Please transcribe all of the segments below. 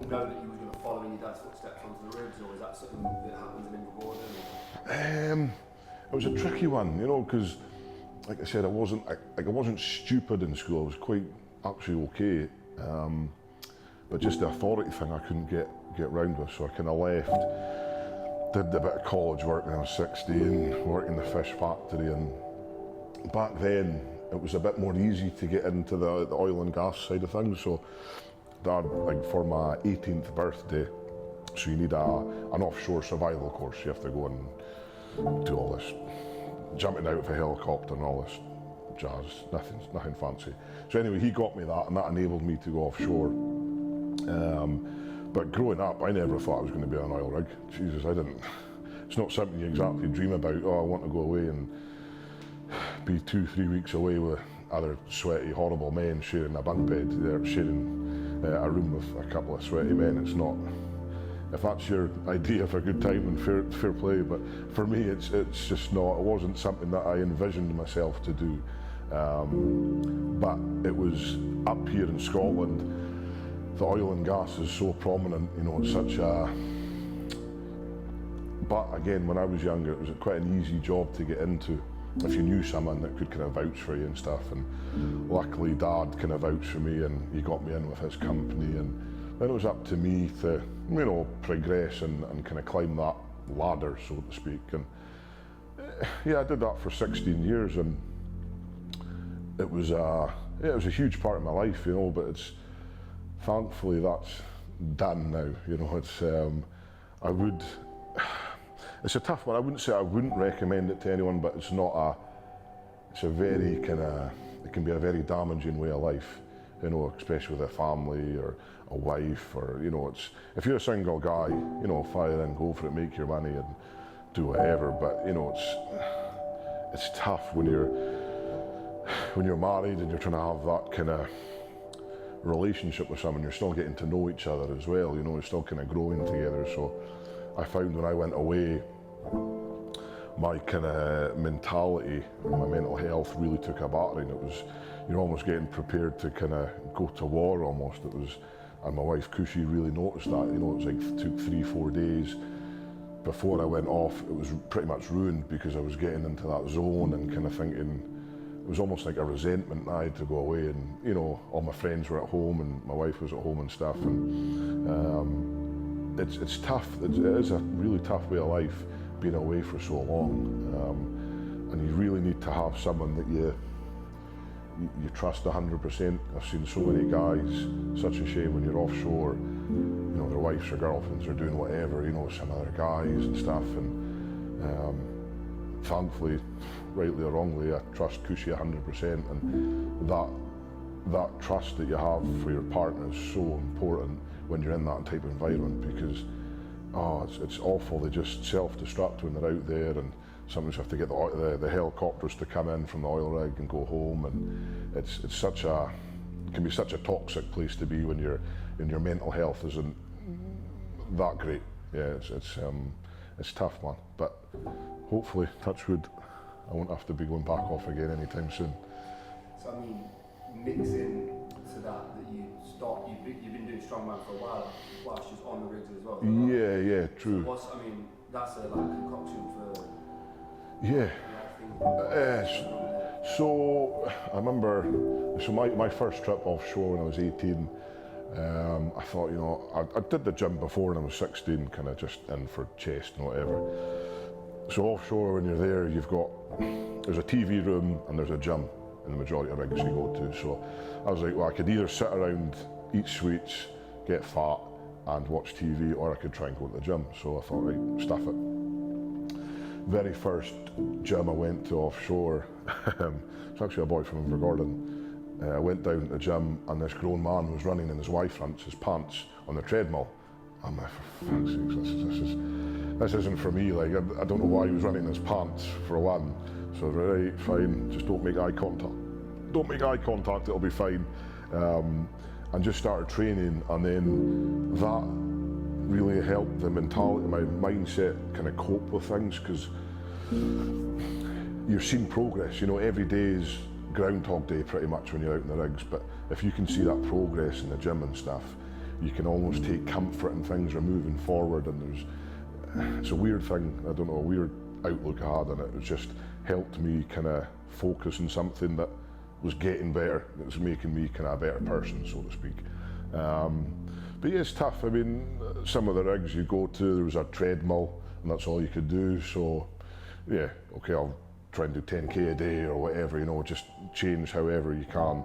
know that you were going to follow in your dad's footsteps onto the rigs, or is that something that happens in Gordon? It was a tricky one, you know, because, like I said, I wasn't stupid in school. I was quite actually okay, but just the authority thing I couldn't get round with. So I kind of left, did a bit of college work when I was 16, worked in the fish factory, and back then it was a bit more easy to get into the oil and gas side of things. So Dad, like for my 18th birthday, so you need an offshore survival course. You have to go and do all this jumping out of a helicopter and all this jazz, nothing fancy. So anyway, he got me that, and that enabled me to go offshore. But growing up, I never thought I was going to be on an oil rig. Jesus, I didn't. It's not something you exactly dream about. Oh, I want to go away and be 2-3 weeks away with other sweaty, horrible men sharing a bunk bed. They're sharing a room with a couple of sweaty men. It's not. If that's your idea of a good time, and fair play, but for me it's just not. It wasn't something that I envisioned myself to do. But it was up here in Scotland. The oil and gas is so prominent, you know, it's such a. But again, when I was younger, it was quite an easy job to get into if you knew someone that could kind of vouch for you and stuff. And luckily, Dad kind of vouched for me, and he got me in with his company. And then it was up to me to, you know, progress and kind of climb that ladder, so to speak. And yeah, I did that for 16 years, and it was a huge part of my life, you know. But it's thankfully that's done now. You know, it's it's a tough one. I wouldn't say I wouldn't recommend it to anyone, but it's a very kind of, it can be a very damaging way of life, you know, especially with a family or a wife, or, you know, it's, if you're a single guy, you know, fire in, go for it, make your money and do whatever. But, you know, it's tough when you're married and you're trying to have that kind of relationship with someone. You're still getting to know each other as well, you know, you're still kind of growing together. So I found when I went away, my kind of mentality, my mental health really took a battering. It was, you're almost getting prepared to kind of go to war almost. It was, and my wife Cushy really noticed that, you know. It was like, it took 3-4 days before I went off. It was pretty much ruined because I was getting into that zone and kind of thinking, it was almost like a resentment. I had to go away, and, you know, all my friends were at home and my wife was at home and stuff. And it's tough. It is a really tough way of life, being away for so long. And you really need to have someone that you trust 100%. I've seen so many guys, such a shame when you're offshore, you know, their wives or girlfriends are doing whatever, you know, some other guys and stuff. And thankfully, rightly or wrongly, I trust Cushy 100%. And that trust that you have for your partner is so important when you're in that type of environment, because it's awful. They just self-destruct when they're out there, and sometimes you have to get the helicopters to come in from the oil rig and go home, and it can be such a toxic place to be when your mental health isn't that great. Yeah, it's tough, man. But hopefully, touch wood, I won't have to be going back off again anytime soon. So I mean, mixing to that you've been doing strongman for a while, whilst just on the rigs as well. Yeah, true. So that's a concoction for. Yeah. So I remember, my first trip offshore when I was 18, I thought, you know, I did the gym before when I was 16, kind of just in for chest and whatever. So offshore, when you're there, there's a TV room and there's a gym in the majority of rigs you go to. So I was like, well, I could either sit around, eat sweets, get fat and watch TV, or I could try and go to the gym. So I thought, right, stuff it. Very first gym I went to offshore, it's actually a boy from Invergordon. I went down to the gym and this grown man was running in his Y-fronts, his pants, on the treadmill. I'm like, for fuck's sake, this isn't for me. Like, I don't know why he was running in his pants, for one. So right, fine, just don't make eye contact. Don't make eye contact, it'll be fine. And just started training, and then that really helped the mentality, my mindset, kind of cope with things, because you're seeing progress. You know, every day is Groundhog Day pretty much when you're out in the rigs, but if you can see that progress in the gym and stuff, you can almost take comfort in things are moving forward, and it's a weird thing, I don't know, a weird outlook I had on it. It just helped me kind of focus on something that was getting better, that was making me kind of a better person, so to speak. But yeah, it's tough. I mean, some of the rigs you go to, there was a treadmill and that's all you could do, so yeah, okay, I'll try and do 10k a day or whatever, you know, just change however you can.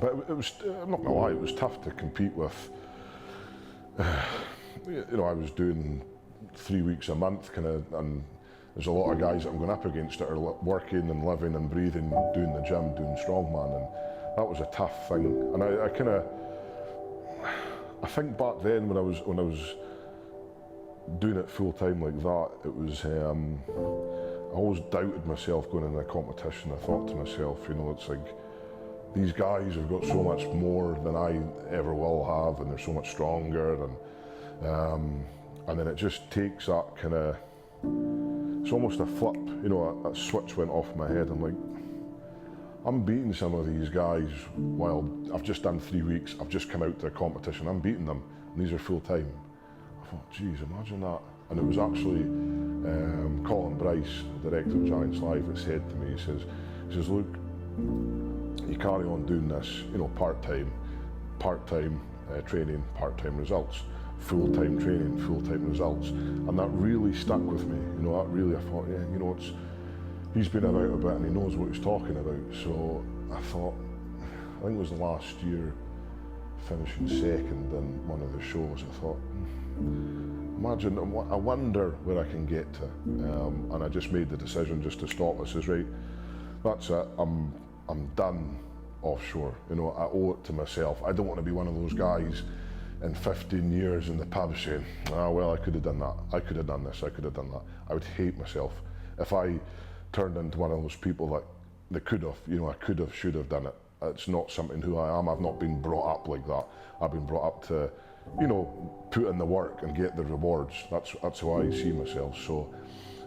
But it was, I'm not gonna lie, it was tough to compete with. You know, I was doing 3 weeks a month, kind of, and there's a lot of guys that I'm going up against that are working and living and breathing, doing the gym, doing strongman, and that was a tough thing. And I kind of, I think back then when I was doing it full time like that, it was, I always doubted myself going into a competition. I thought to myself, you know, it's like, these guys have got so much more than I ever will have, and they're so much stronger, and then it just takes that kind of, it's almost a flip, you know, a switch went off in my head. I'm like, I'm beating some of these guys while I've just done 3 weeks, I've just come out to a competition, I'm beating them, and these are full time. I thought, geez, imagine that. And it was actually Colin Bryce, the director of Giants Live, that said to me, he says, look, you carry on doing this, you know, part-time training, part-time results, full-time training, full-time results. And that really stuck with me, you know, that really, I thought, yeah, you know, he's been about a bit and he knows what he's talking about. So I thought, I think it was last year, finishing second in one of the shows, I thought, imagine, I wonder where I can get to. And I just made the decision just to stop. I says, right, that's it, I'm done offshore. You know, I owe it to myself. I don't want to be one of those guys in 15 years in the pub saying, ah, well, I could have done that. I could have done this. I could have done that. I would hate myself if I turned into one of those people that they could have, you know, I could have, should have done it. It's not something who I am. I've not been brought up like that. I've been brought up to, you know, put in the work and get the rewards. That's how I see myself. So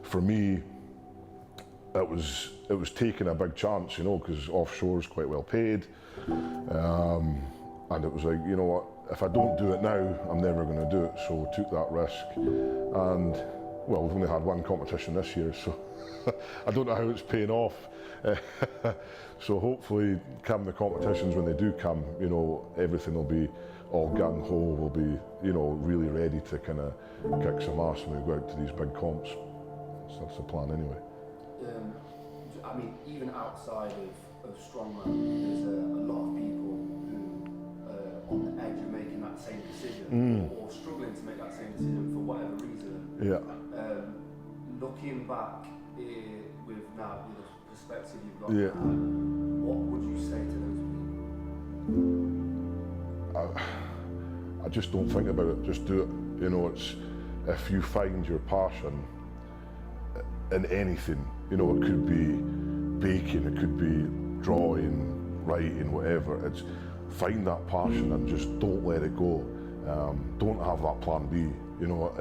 for me, it was taking a big chance, you know, because offshore is quite well paid, and it was like, you know what, if I don't do it now, I'm never going to do it. So we took that risk, and well, we've only had one competition this year, so I don't know how it's paying off. So hopefully, come the competitions, when they do come, you know, everything will be all gung ho. We'll be, you know, really ready to kind of kick some ass when we go out to these big comps. So that's the plan anyway. I mean, even outside of strongman, there's a lot of people who are on the edge of making that same decision, or struggling to make that same decision for whatever reason. Yeah. Looking back with now the perspective you've got now, what would you say to those people? I just don't think about it. Just do it. You know, it's, if you find your passion in anything, you know, it could be baking, it could be drawing, writing, whatever. It's find that passion and just don't let it go. Don't have that plan B. You know,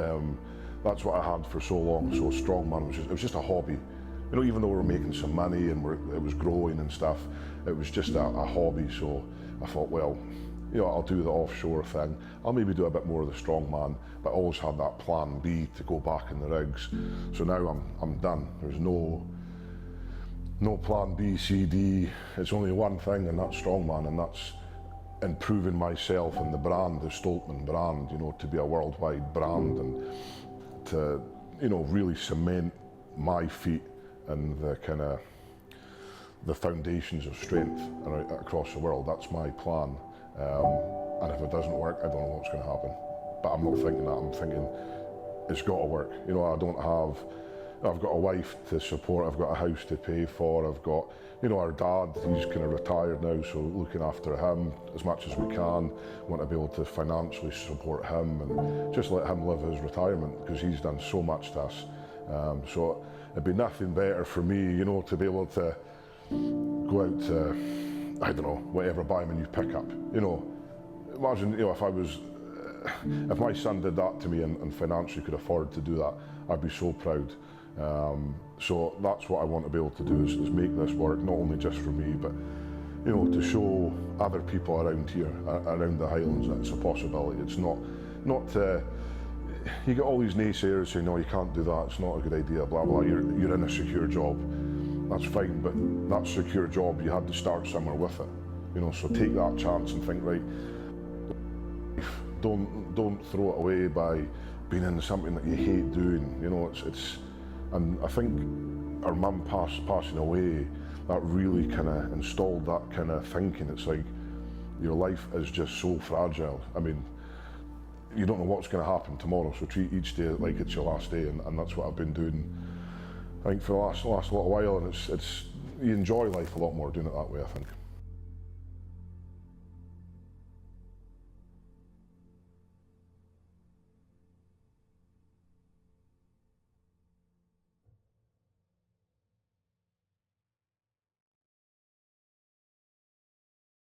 that's what I had for so long. So strongman it was just a hobby. You know, even though we were making some money and it was growing and stuff, it was just a hobby. So I thought, well, you know, I'll do the offshore thing. I'll maybe do a bit more of the strongman, but I always had that plan B to go back in the rigs. So now I'm done. There's no plan B, C, D. It's only one thing, and that's strongman, and that's improving myself and the brand, the Stoltman brand, you know, to be a worldwide brand, and to, you know, really cement my feet and the kind of the foundations of strength across the world. That's my plan. And if it doesn't work, I don't know what's going to happen. But I'm not thinking that. I'm thinking it's got to work. You know, I've got a wife to support. I've got a house to pay for. I've got, you know, our dad. He's kind of retired now, so looking after him as much as we can. Want to be able to financially support him and just let him live his retirement, because he's done so much to us. So it'd be nothing better for me, you know, to be able to go out to, I don't know, whatever, buy him a new pickup. You know, imagine, you know, if my son did that to me and financially could afford to do that, I'd be so proud. So that's what I want to be able to do, is make this work, not only just for me, but you know, to show other people around here, around the Highlands, that it's a possibility. It's not you get all these naysayers saying, no, you can't do that, it's not a good idea, blah, blah, you're in a secure job. That's fine, but that secure job, you had to start somewhere with it. You know, so take that chance and think, right, don't throw it away by being in something that you hate doing. You know, and I think our mum passing away, that really kind of installed that kind of thinking. It's like, your life is just so fragile. I mean, you don't know what's going to happen tomorrow, so treat each day like it's your last day, and that's what I've been doing, I think, for the last little while, and it's you enjoy life a lot more doing it that way, I think.